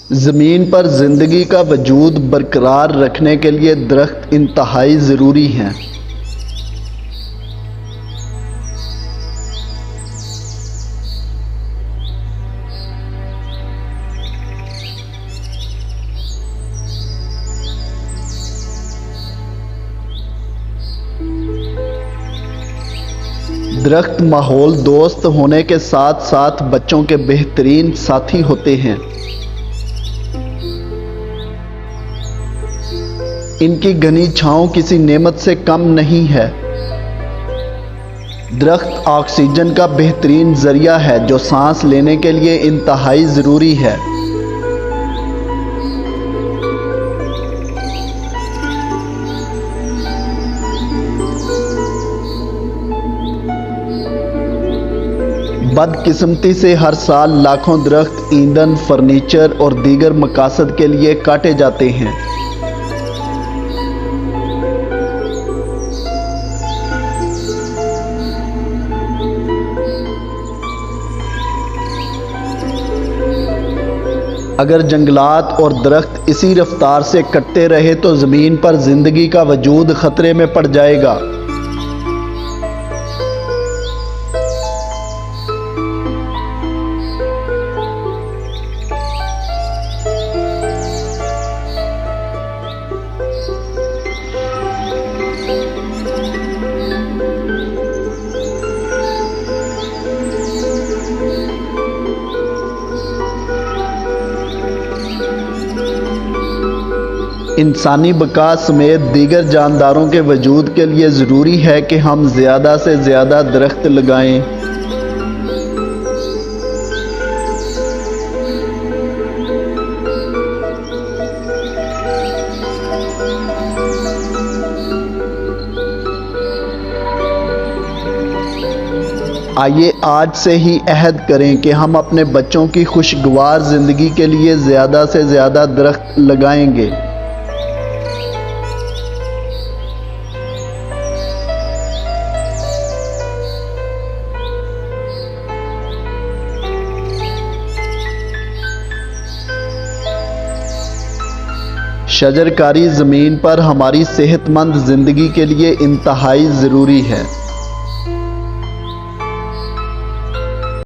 ज़मीन पर ज़िंदगी का वजूद बरकरार रखने के लिए दरख्त इंतहाई ज़रूरी हैं। दरख्त माहौल दोस्त होने के साथ साथ बच्चों के बेहतरीन साथी होते हैं। इनकी घनी छांव किसी नेमत से कम नहीं है। दरख्त ऑक्सीजन का बेहतरीन जरिया है जो सांस लेने के लिए इंतहाई ज़रूरी है। बदकिस्मती से हर साल लाखों दरख्त ईंधन, फर्नीचर और दीगर मकासद के लिए काटे जाते हैं। अगर जंगलात और दरख्त इसी रफ्तार से कटते रहे तो ज़मीन पर ज़िंदगी का वजूद ख़तरे में पड़ जाएगा। इंसानी बका समेत दीगर जानदारों के वजूद के लिए ज़रूरी है कि हम ज़्यादा से ज़्यादा दरख्त लगाएं। आइए आज से ही अहद करें कि हम अपने बच्चों की खुशगवार ज़िंदगी के लिए ज़्यादा से ज़्यादा दरख्त लगाएंगे। शजरकारी ज़मीन पर हमारी सेहतमंद ज़िंदगी के लिए इंतहाई ज़रूरी है।